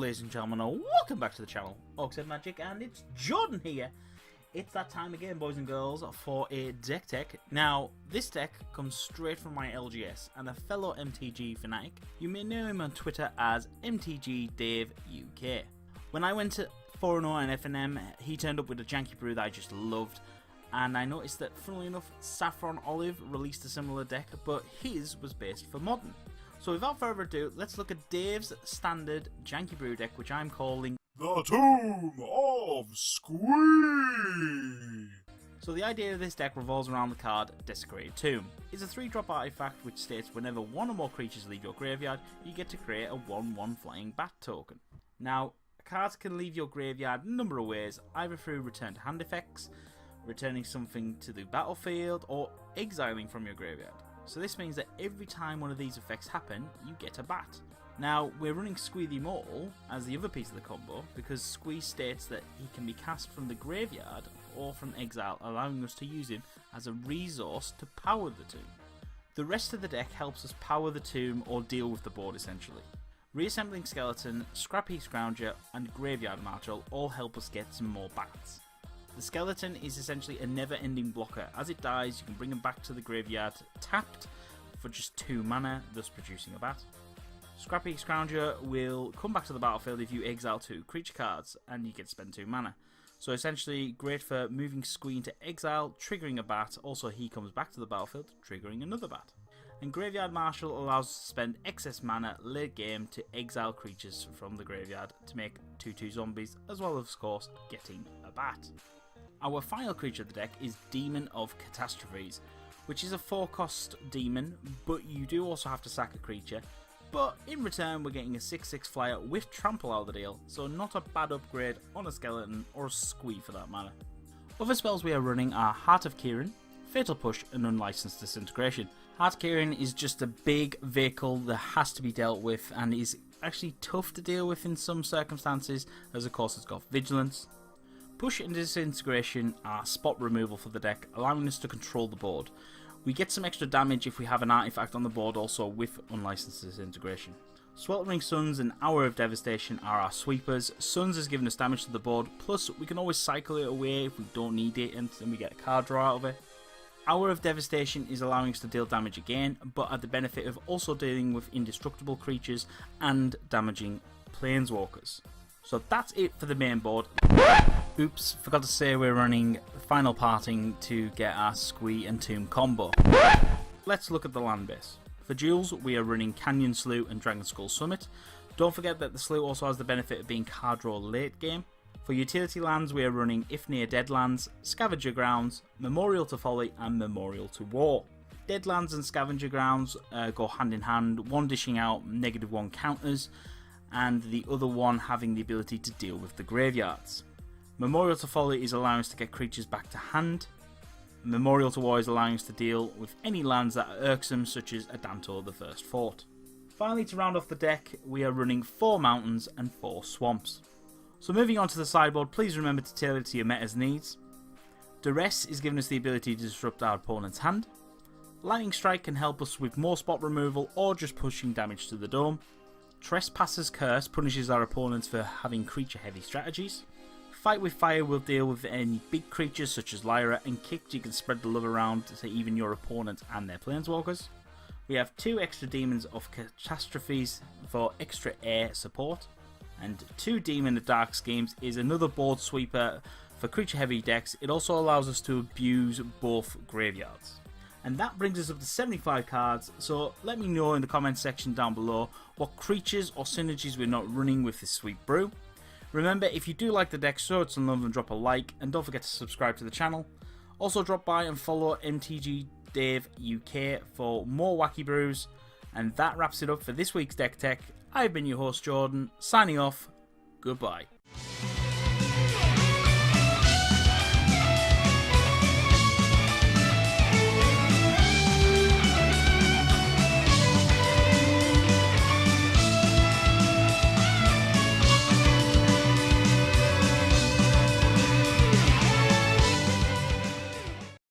ladies and gentlemen, and welcome back to the channel, UKMtG, and it's Jordan here. It's that time again, boys and girls, for a deck tech. Now, this deck comes straight from my LGS, and a fellow MTG fanatic. You may know him on Twitter as MTG Dave UK. When I went to 4-0 and FNM, he turned up with a janky brew that I just loved, and I noticed that, funnily enough, Saffron Olive released a similar deck, but his was based for Modern. So without further ado, let's look at Dave's standard janky brew deck, which I'm calling the Tomb of Squee. So the idea of this deck revolves around the card Desecrated Tomb. It's a 3-drop artifact which states whenever one or more creatures leave your graveyard, you get to create a 1/1 flying bat token. Now, cards can leave your graveyard a number of ways, either through return to hand effects, returning something to the battlefield, or exiling from your graveyard. So this means that every time one of these effects happen, you get a bat. Now, we're running Squee the Immortal as the other piece of the combo, because Squee states that he can be cast from the graveyard or from exile, allowing us to use him as a resource to power the tomb. The rest of the deck helps us power the tomb or deal with the board essentially. Reassembling Skeleton, Scrappy Scrounger and Graveyard Marshal all help us get some more bats. The Skeleton is essentially a never-ending blocker. As it dies, you can bring him back to the graveyard tapped for just 2 mana, thus producing a bat. Scrappy Scrounger will come back to the battlefield if you exile 2 creature cards, and you get to spend 2 mana. So essentially great for moving Squee into exile, triggering a bat. Also, he comes back to the battlefield, triggering another bat. And Graveyard Marshal allows us to spend excess mana late game to exile creatures from the graveyard to make 2/2 zombies, as well as, of course, getting a bat. Our final creature of the deck is Demon of Catastrophes, which is a 4-cost demon, but you do also have to sack a creature. But in return, we're getting a 6/6 flyer with trample out of the deal, so not a bad upgrade on a skeleton or a Squee for that matter. Other spells we are running are Heart of Kieran, Fatal Push and Unlicensed Disintegration. Heart of Kieran is just a big vehicle that has to be dealt with and is actually tough to deal with in some circumstances, as of course it's got Vigilance. Push and Disintegration are spot removal for the deck, allowing us to control the board. We get some extra damage if we have an artifact on the board also with Unlicensed Disintegration. Sweltering Suns and Hour of Devastation are our sweepers. Suns has given us damage to the board, plus we can always cycle it away if we don't need it and then we get a card draw out of it. Hour of Devastation is allowing us to deal damage again, but at the benefit of also dealing with indestructible creatures and damaging planeswalkers. So that's it for the main board. Oops, forgot to say we're running Final Parting to get our Squee and Tomb combo. Let's look at the land base. For duels, we are running Canyon Slough and Dragon Skull Summit. Don't forget that the Slough also has the benefit of being card draw late game. For utility lands, we are running If Near Deadlands, Scavenger Grounds, Memorial to Folly and Memorial to War. Deadlands and Scavenger Grounds go hand in hand, one dishing out -1 counters and the other one having the ability to deal with the graveyards. Memorial to Folly is allowing us to get creatures back to hand. Memorial to War is allowing us to deal with any lands that are irksome, such as Adantor the First Fort. Finally, to round off the deck, we are running 4 mountains and 4 swamps. So moving on to the sideboard, please remember to tailor it to your meta's needs. Duress is giving us the ability to disrupt our opponent's hand. Lightning Strike can help us with more spot removal or just pushing damage to the dome. Trespasser's Curse punishes our opponents for having creature heavy strategies. Fight with Fire will deal with any big creatures such as Lyra, and Kicked you can spread the love around to even your opponent and their planeswalkers. We have 2 extra Demons of Catastrophes for extra air support, and 2 Demon of Dark Schemes is another board sweeper for creature heavy decks. It also allows us to abuse both graveyards. And that brings us up to 75 cards, so let me know in the comments section down below what creatures or synergies we're not running with this sweet brew. Remember, if you do like the deck, show it some love and drop a like, and don't forget to subscribe to the channel. Also drop by and follow MTG Dave UK for more wacky brews. And that wraps it up for this week's Deck Tech. I've been your host Jordan, signing off, goodbye.